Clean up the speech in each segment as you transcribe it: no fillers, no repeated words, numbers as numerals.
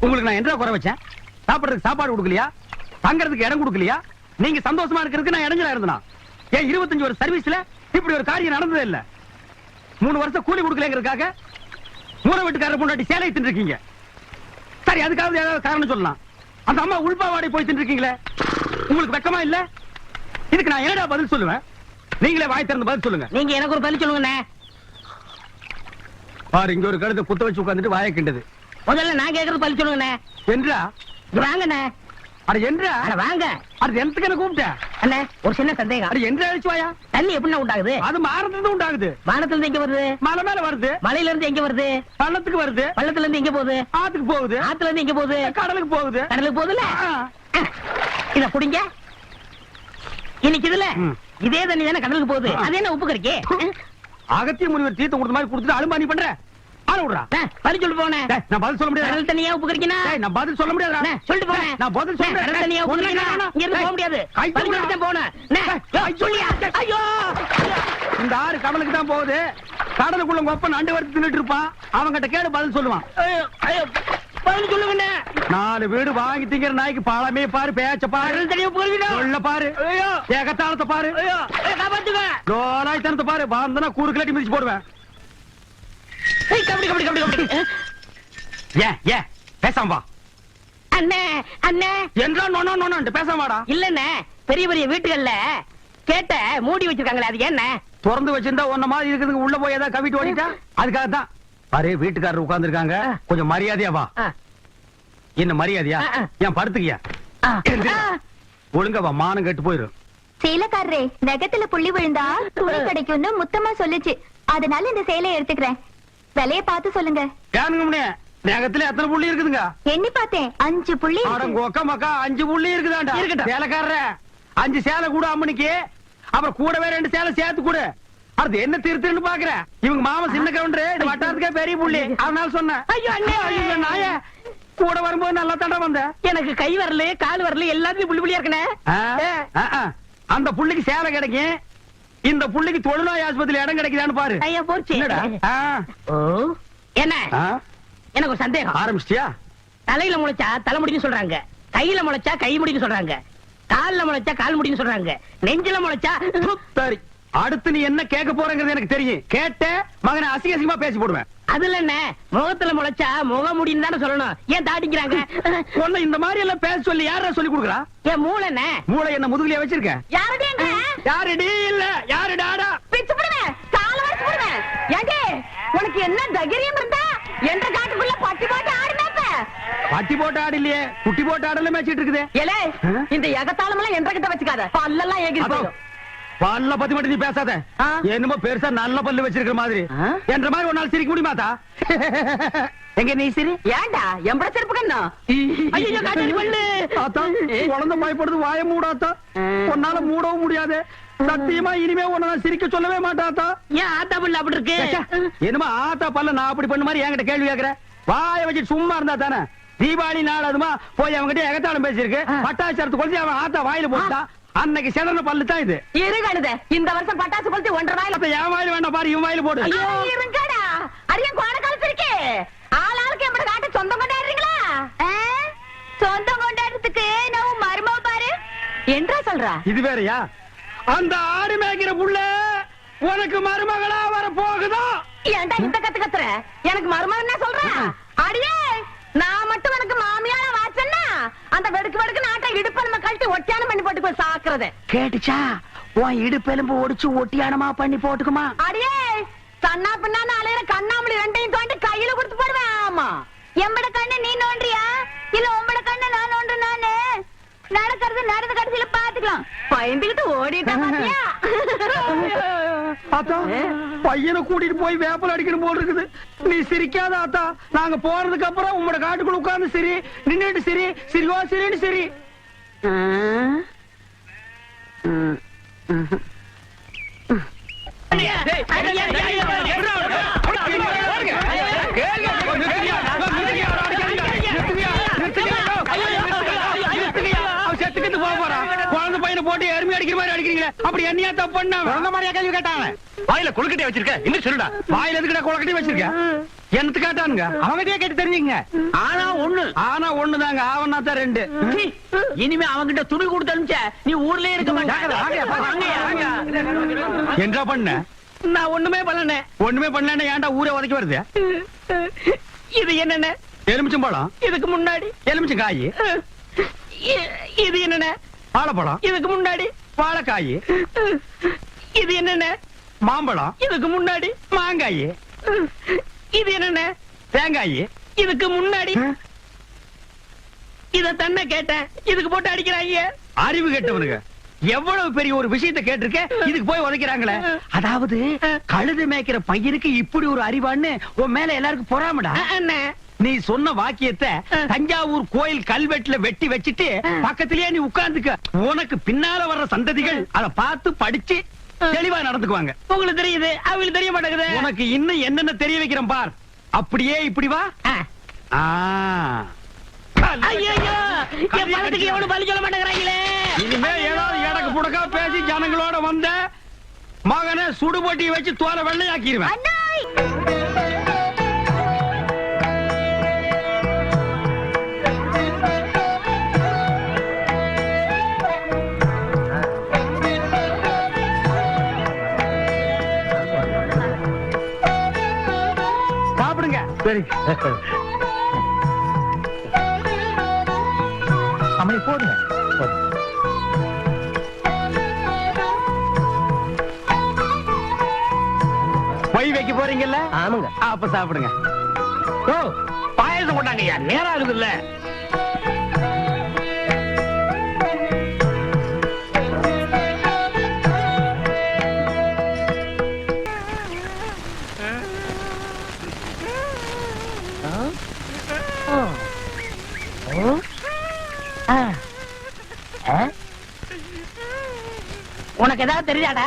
உங்களுக்கு நான் என்ன குறை வச்சேன்? சாப்பிடுறதுக்கு சாப்பாடு கொடுக்கலையா? தங்கறதுக்கு இடம் கொடுக்கலையா? நீங்க சந்தோஷமா இருக்கிறதுக்கு நான் இடைஞ்சலா இருந்தனா? ஏன் 25 வருஷம் சர்வீஸ்ல இப்படி ஒரு காரியம் நடந்ததே இல்ல. 3 வருஷம் கூலி கொடுக்கலங்கிறதுக்காக மூணு வீட்டுக்காரர் பொண்டாட்டி சேலை தின்னுருக்கீங்க. சரி, அதுக்காவது ஏதாவது காரணம் சொல்லலாம். அந்த அம்மா உள்பாவாடை போய் தின்னுருக்கீங்களே, உங்களுக்கு வெக்கமா இல்ல? இதுக்கு நான் என்னடா பதில் சொல்லுவேன்? நீங்களே வாய் திறந்து பதில் சொல்லுங்க. நீங்க எனக்கு ஒரு பதில் சொல்லுங்கண்ணே. பாரு, இங்க ஒரு கழுத்தை குத்த வச்சு உட்கார்ந்துட்டு வாயை கிண்டது. முதல்ல நான் கேக்குறது பதில் சொல்லுங்கண்ணே. என்றா? வாங்கண்ணே. அட என்றா? அட வாங்க. அது எந்தக்கு என்ன கூப்பிட்ட? அண்ணே, ஒரு சின்ன சந்தேகம். அட என்றா அழிச்சு வாயா? தண்ணி எப்படின்னா உண்டாகுது? அது மாறத்துல இருந்து உண்டாகுது. வானத்துல இருந்து எங்க வருது? மலை மேல வருது. மலையில இருந்து எங்க வருது? பள்ளத்துக்கு வருது. பள்ளத்துல இருந்து எங்க போகுது? ஆத்துக்கு போகுது. ஆத்துல இருந்து எங்க போகுது? கடலுக்கு போகுது. கடலுக்கு போகுதுல. இத குடிங்க. இன்னைக்கு இதுல இதே தண்ணி தானே கடலுக்கு போகுது. அது என்ன உப்பு கறிக்கே? அகத்திய முனிவர் தீர்த்த கொடுத்த மாதிரி கொடுத்துட்டு அலும்பானி பண்ற. ஆள விடுறா. பதில் சொல்லிட்டு போனேன். நான் பதில் சொல்ல முடியாது. கடல் தண்ணியா உப்பு கறிக்கினா? நான் பதில் சொல்ல முடியாது. சொல்லிட்டு போனேன். நான் பதில் சொல்றேன். கடல் தண்ணியா உப்பு கறிக்கினா? இங்க இருந்து போக முடியாது. பதில் சொல்லிட்டு போனேன். சொல்லியா? ஐயோ, இந்த ஆறு கடலுக்கு தான் போகுது. கடலுக்குள்ள கொப்ப நண்டு வறுத்து தின்னுட்டு இருப்பான். அவங்கிட்ட கேடு பதில் சொல்லுவான். பதில் சொல்லுங்க. 4 வீடு வாங்கி திங்கிற நாய்க்கு பழமே பாரு, பேச்ச பாரு, சொல்ல பாரு, ஏகத்தாளத்தை பாரு, தோலாய்த்தனத்தை பாரு. வாழ்ந்தனா கூறு கிளட்டி மிதிச்சு போடுவேன். ஏன் பேசாம வா. அண்ணே அண்ணே என்றா நோனோ நோனோன்ட்டு பேசாம வாடா. இல்லண்ணே, பெரிய பெரிய வீட்டுகள்ல கேட்ட மூடி வச்சிருக்காங்களே, அது என்ன? திறந்து வச்சிருந்தா ஒன்ன மாதிரி இருக்குதுங்க. உள்ள போய் ஏதாவது கவிட்டு ஓடிட்டா அதுக்காக தான். பாரு, வீட்டுக்காரர் உட்கார்ந்து இருக்காங்க, கொஞ்சம் மரியாதையா வா. என்ன மரியாதையா? ஏன் படுத்துக்கியா? ஒழுங்கா வா, மானம் கெட்டு போயிரும். சேலக்காரரே, நகத்துல புள்ளி விழுந்தா துணி கிடைக்கும்னு முத்தமா சொல்லுச்சு. அதனால இந்த சேலையை எடுத்துக்கிறேன். விலைய பார்த்து சொல்லுங்க. ஏனுங்க, நகத்துல எத்தனை புள்ளி இருக்குதுங்க? எண்ணி பார்த்தேன், 5 புள்ளி. மக்கா 5 புள்ளி இருக்குதாண்டா. சேலைக்காரர 5 சேலை கூட அம்மனிக்கு, அப்புறம் கூடவே 2 சேலை சேர்த்து கூட. அது என்ன திருத்துன்னு பாக்குற? இவங்க மாமா சின்ன கவுண்டர், வட்டாரத்துக்கே பெரிய புள்ளி. அதனால சொன்னேன். ஐயோ அண்ணே, ஐயோ நாய, கூட வரும்போது நல்லா தண்டை வந்த. எனக்கு கை வரல, கால் வரல, எல்லாத்துலயும் புள்ளி புள்ளியா இருக்கனே. அந்த புள்ளிக்கு சேலை கிடைக்கும், இந்த புள்ளிக்கு தொழுநோய் ஆஸ்பத்திரி இடம் கிடைக்குதான்னு பாரு. ஐயா போச்சு. என்ன? எனக்கு ஒரு சந்தேகம். ஆரம்பிச்சிட்டியா? தலையில முளைச்சா தலைமுடின்னு சொல்றாங்க, கையில முளைச்சா கை முடின்னு சொல்றாங்க, கால்ல முளைச்சா கால் முடின்னு சொல்றாங்க, நெஞ்சில முளைச்சா. சரி, அடுத்து நீ என்ன கேட்க போறங்கிறது எனக்கு தெரியும். கேட்ட மகனை அசிங்க அசிங்கமா பேசி போடுவேன். அதுல என்ன, முகத்துல முளைச்சா முக முடின்னு தானே சொல்லணும். ஏன் தாட்டிக்கிறாங்க? ஒண்ணு இந்த மாதிரி எல்லாம் பேச சொல்லி யாரா சொல்லி கொடுக்குறா? ஏன் மூளை என்ன? மூளை என்ன முதுகுலயே வச்சிருக்க? யாருடீங்க? யாருடி இல்ல யாரு டாடா? பிச்சு போடுவேன், கால வச்சு போடுவேன். ஏங்க, உனக்கு என்ன தைரியம் இருந்தா என்ற காட்டுக்குள்ள பட்டி போட்டு ஆடுனப்ப? பட்டி போட்டு ஆடு இல்லையே, குட்டி போட்டு ஆடல மேய்ச்சிட்டு இருக்குது. ஏலே, இந்த எகத்தாளம் எல்லாம் என்ற கிட்ட வச்சுக்காத, பல்லெல்லாம் ஏகி போயிடும். பல்ல பத்தி மட்டும் நீ பேசாத. என்னமோ பெருசா நல்ல பல்லு வச்சிருக்கிற மாதிரி. என்ற மாதிரி ஒரு நாள் சிரிக்க முடியுமாத்தா? எங்க நீ சிரி? ஏண்டா எம்பட செருப்பு கண்ணா? ஐயோ காட்டி பல்லு. ஆத்தா, குழந்தை பயப்படுது, வாய மூடாத்தா. உன்னால மூடவும் முடியாது. சத்தியமா இனிமே உன்ன சிரிக்க சொல்லவே மாட்டாத்தா. ஏன் ஆத்தா பல்லு அப்படி இருக்கு? என்னமா ஆத்தா பல்ல நான் அப்படி பண்ண மாதிரி என்கிட்ட கேள்வி கேக்குற? வாய வச்சு சும்மா இருந்தா தானே. தீபாவளி நாள் அதுமா போய் அவங்ககிட்ட எகத்தாளம் பேசியிருக்கு. பட்டாசரத்து கொளுத்தி அவன் ஆத்தா வாயில போட்டா. அன்னைக்கு செதறன பல்லு தான் இது. இருங்கடா, இந்த வருஷம் பட்டாசு கொளுத்தி 1.5 வாயில. அப்ப என் வாயில வேண்டாம் பாரு, இவன் வாயில போடு. இருங்கடா, அரியன் கோண காலத்திருக்கே. ஆளாளுக்கு எம்பட காட்ட சொந்தம் கொண்டாடுறீங்களா? சொந்தம் கொண்டாடுறதுக்கு நான் மருமவ பாரு என்றா சொல்றா. இது வேறயா? அந்த ஆடு மேய்க்கிற புள்ள உனக்கு மருமகளா வர போகுதோ? ஏன்டா இந்த கத்து கத்துற? எனக்கு மருமகன் என்ன சொல்ற? அடியே, நான் மட்டும் உனக்கு மாமியாரா வாச்சன்னா அந்த வெடுக்கு வெடுக்கு நாட்டை இடுப்பு நம்ம கழட்டி ஒட்டியானம் பண்ணி போட்டு போய் சாக்குறது கேட்டுச்சா? உன் இடுப்பெலும்பு ஒடிச்சு ஒட்டியானமா பண்ணி போட்டுக்குமா? அடியே, சன்னா பின்னான்னு அலையிற கண்ணாமலி 2ஐயும் தோண்டி கையில கொடுத்து போடுவேன். ஆமா, எம்பட கண்ணு நீ நோண்டியா இல்ல உம்பட கண்ணு நான் நோண்டு? நானு நடக்கிறது நடந்த கடைசியில பாத்துக்கலாம். பயந்துகிட்டு ஓடிட்டா பாத்தியா? ஆத்தா, பையனை கூட்டிட்டு போய் வேப்பல் அடிக்கணும் போல் இருக்குது. நீ சிரிக்காத ஆத்தா. நாங்க போறதுக்கு அப்புறம் உங்களோட காட்டுக்குள்ள உட்கார்ந்து சரி, நின்னுட்டு சரி, சிரிவா சரின்னு சரி. குழந்தை பையனை போட்டு எருமை அடிக்கிற மாதிரி அடிக்கிறீங்க. அப்படி என்னையா தப்பு பண்ண? குழந்தை மாதிரியா கேள்வி கேட்டாங்க? வாயில கொழுக்கட்டை வச்சிருக்க, இன்னும் சொல்லுடா. வாயில எதுக்குடா கொழுக்கட்டை வச்சிருக்க? எனக்கு காட்டானுங்க அவங்ககிட்டயே கேட்டு தெரிஞ்சுங்க. ஆனா ஒண்ணு, ஆனா ஒண்ணுதாங்க, ஆவனா தான் ரெண்டு. இனிமே அவங்கிட்ட துணி கொடுத்து அனுப்பிச்ச நீ ஊர்லயே இருக்க வாங்க, வாங்க. என்ன பண்ண? நான் ஒண்ணுமே பண்ணல. ஒண்ணுமே பண்ணல, ஏன்டா ஊரே உதைக்க வருது? இது என்னென்ன? எலுமிச்சம்பழம். இதுக்கு முன்னாடி எலுமிச்சங்காய். இது என்னென்ன? வாழைப்பழம். இதுக்கு முன்னாடி வாழைக்காய். இது என்னென்ன? மாம்பழம். இதுக்கு முன்னாடி மாங்காய். இது என்னென்ன? தேங்காய். இதுக்கு முன்னாடி இத தன்ன கேட்டேன், இதுக்கு போட்டு அடிக்கிறாங்க. அறிவு கெட்டவனுங்க, எவ்வளவு பெரிய ஒரு விஷயத்தை கேட்டிருக்க, இதுக்கு போய் உதைக்கிறாங்களே. அதாவது கழுது மேய்க்கிற பையனுக்கு இப்படி ஒரு அறிவான்னு உன் மேல எல்லாருக்கும் பொறாமடா. அண்ணே, நீ சொன்ன வாக்கியத்தை தஞ்சாவூர் கோயில் கல்வெட்டுல வெட்டி வச்சிட்டு பக்கத்திலேயே நீ உட்கார்ந்துக்க. உனக்கு பின்னால வர்ற சந்ததிகள் அதை பார்த்து படிச்சு தெளிவா நடந்துக்குவாங்க. உங்களுக்கு தெரியுது, அவங்களுக்கு தெரிய மாட்டேங்குது. உனக்கு இன்னும் என்னென்ன தெரிய வைக்கிறேன் பார். அப்படியே இப்படி வா. ஐயோ, என் பணத்துக்கு எவ்வளவு பலி சொல்ல மாட்டேங்கிறாங்களே. இனிமே ஏதாவது எடக்கு புடக்கா பேசி ஜனங்களோட வந்த மகனை சுடுபொட்டி வச்சு தோலை வெள்ளையாக்கிடுவேன். சாப்பிடுங்க. சரி, அம்மணி போடுங்க. பொய் வைக்க போறீங்கல்ல? ஆமாங்க. அப்ப சாப்பிடுங்க. ஓ, பாயசம் கொண்டாங்கய்யா, நேரம் இருக்குல்ல. உனக்கு ஏதாவது தெரியாதா?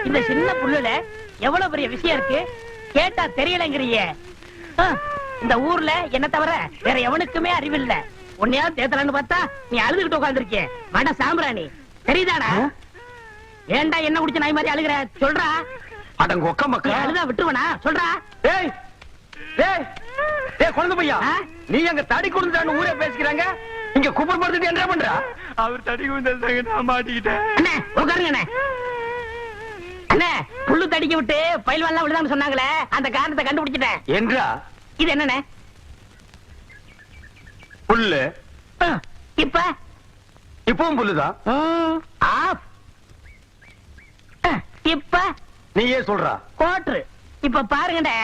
இந்த சின்ன புல்லுல எவ்வளவு பெரிய விஷயம் இருக்கு, கேட்டா தெரியலங்கிறியே. இந்த ஊர்ல என்ன தவிர வேற எவனுக்குமே அறிவில்ல. உன்னையா தேத்தலன்னு பார்த்தா நீ அழுதுகிட்டு உட்கார்ந்துருக்கே. வட சாம்பிராணி தெரியுதாடா? ஏன்டா என்ன குடிச்ச நாய் மாதிரி அழுகுற? சொல்றா. அடங்க ஒக்க நீ மக்கா. அழுதா விட்டுருவனா? சொல்றா. ஏய் ஏய் ஏய் குழந்தை பையா, நீ அங்க தடி குடுந்தான்னு ஊரே பேசிக்கிறாங்க, இங்க குப்பர் படுத்துட்டு என்ன பண்ற? அவர் தடி குந்தல் நான் மாட்டிக்கிட்டேன். அண்ணே உட்காருங்க அண்ணே. அண்ணே, புல்லு தடிக்க விட்டு பயில்வான்லாம் விழுதான்னு சொன்னாங்களே, அந்த காரணத்தை கண்டுபிடிச்சிட்டேன். என்றா இது என்னண்ணே? புல்லு. இப்ப இப்பவும் புல்லுதான். ஆஃப். இப்ப நீயே சொல்றா. கோட்ரு. இப்ப பாருங்கண்ணே,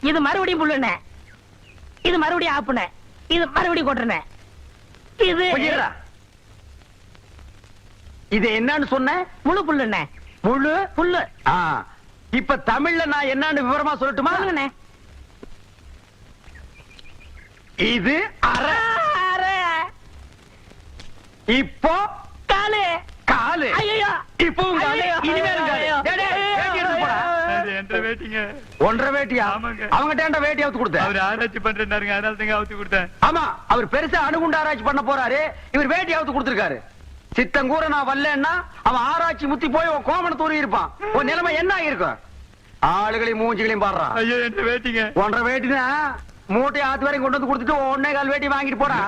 இது மறுபடியும் புல்லுண்ணே, இது மறுபடியும் ஆப்புண்ணே, இது மறுபடியும் கோட்டுண்ணே. இது பொய்யரா. இது என்னன்னு சொன்ன? முழு புல்லுண்ணே. முழு புல்லு. இப்ப தமிழ்ல நான் என்னன்னு விவரமா சொல்லட்டுமா? சொல்லுங்கண்ணே. இது அரை. அரை. இப்போ காலு. காலு. ஐயோ, இப்பவும் காலு. ஐயோ, இனிமேலும் காலு. ஐயோ, டேய், டேய், வேட்டி எடுத்து போடா. அது என்ற வேட்டிங்க. ஒன்றரை வேட்டியா? ஆமாங்க. அவங்கிட்ட ஏன்டா வேட்டி அவுத்து கொடுத்த? அவர் ஆராய்ச்சி பண்றாருங்க, அதனால தாங்க அவுத்து கொடுத்தேன். ஆமா, அவர் பெருசா அணுகுண்டு ஆராய்ச்சி பண்ண போறாரு, இவர் வேட்டி அவுத்து கொடுத்திருக்காரு. சித்தங்கூர நான் வரலன்னா அவன் ஆராய்ச்சி முத்தி போய் உன் கோமண தூரி இருப்பான். உன் நிலைமை என்ன ஆயிருக்கும்? ஆளுகளையும் மூஞ்சிகளையும் பாடுறான். ஐயோ, என்ற வேட்டிங்க. ஒன்றரை வேட்டினா மூட்டை ஆத்து வரையும் கொண்டு வந்து கொடுத்துட்டு ஒன்னே கால் வேட்டி வாங்கிட்டு போடா.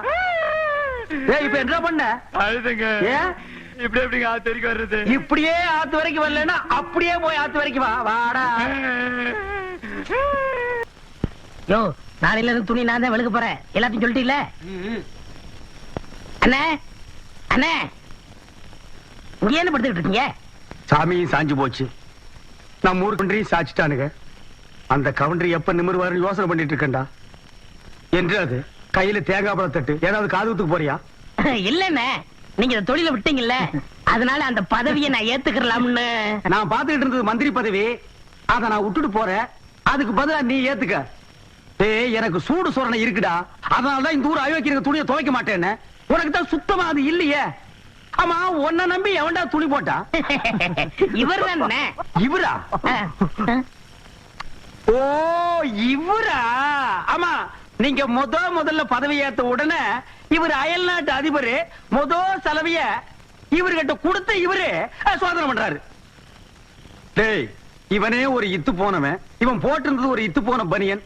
ஏய், இப்ப என்ன பண்ண? அழுதுங்க. ஏன் இப்படி எப்படிங்க ஆத்து வரைக்கும் வர்றது? இப்படியே ஆத்து வரைக்கும் வரலன்னா அப்படியே போய் ஆத்து வரைக்கும் வா. வாடா. யோ, நாளையில இருந்து துணி நான் தான் வெளுக்க போறேன். எல்லாத்தையும் சொல்லிட்டீல்ல? அண்ணே, அண்ணே, இங்க என்ன படுத்துக்கிட்டு இருக்கீங்க? சாமியும் சாஞ்சு போச்சு, நம்ம ஊர் கவுண்டரையும் சாச்சிட்டானுங்க. அந்த கவுண்டரி எப்ப நிமிர்வாரு யோசனை பண்ணிட்டு இருக்கேன்டா. என்று அது கையில தேங்காய் பழம் தட்டு, ஏதாவது காதுத்துக்கு போறியா? இல்லண்ணே, நீங்க இந்த தொழில விட்டீங்கல்ல, அதனால அந்த பதவியை நான் ஏத்துக்கலாம்னு. நான் பாத்துக்கிட்டு இருந்தது மந்திரி பதவி, அத நான் விட்டுட்டு போறேன். அதுக்கு பதிலா நீ ஏத்துக்க. ஏய், எனக்கு சூடு சொரணை இருக்குடா, அதனாலதான் இந்த ஊர் அயோக்கிய துணியை துவைக்க மாட்டேன்னு. உனக்கு தான் சுத்தமா அது இல்லையே. ஆமா, உன்னை நம்பி எவன்டா துணி போட்டா? இவர் தானே. இவரா? ஓ, இவரா? ஆமா, நீங்க முதல்ல பதவி ஏத்த உடனே இவர் அயல் நாட்டு அதிபர் செலவிய இவர்கிட்ட கொடுத்த இவரு சோதனை பண்றாரு. டேய், இவனே ஒரு இத்து போனவன், இவன் போட்டிருந்தது ஒரு இத்து போன பனியன்,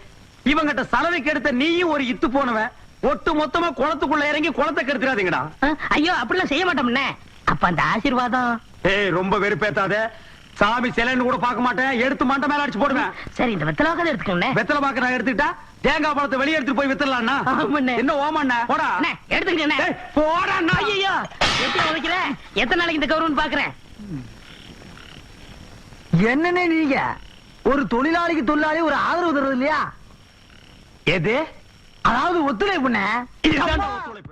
இவங்கிட்ட சலவைக்கு எடுத்த நீயும் ஒரு இத்து போனவன். ஒட்டு மொத்தமா குளத்துக்குள்ள இறங்கி குளத்தை கெடுத்துறாதீங்கடா. ஐயோ அப்படிலாம் செய்ய மாட்டோம்னே. அப்ப அந்த ஆசீர்வாதம். ஏய், ரொம்ப வெறுப்பேத்தாத. சாமி சிலைன்னு கூட பார்க்க மாட்டேன், எடுத்து மண்டை மேல அடிச்சு போடுவேன். சரி, இந்த வெத்தலை வாக்காத எடுத்துக்கோண்ணே. வெத்தலை பாக்க நான் எடுத்துக்கிட்டா தேங்காய் பழத்தை வெளியே எடுத்துட்டு போய் வித்தரலாம்னா? ஆமாண்ணே. என்ன ஓமாண்ணா? போடா எடுத்துக்கண்ணே. ஏய், போடா நாய். ஐயோ எப்படி உதைக்கிற? எத்தனை நாளைக்கு இந்த கௌரவம் பாக்குறேன்? என்னன்னே நீங்க ஒரு தொழிலாளிக்கு தொழிலாளி ஒரு ஆதரவு தர்றது இல்லையா? எது? அதாவது ஒத்துழைப்புண்ணே. இதுதான் ஒத்துழைப்பு.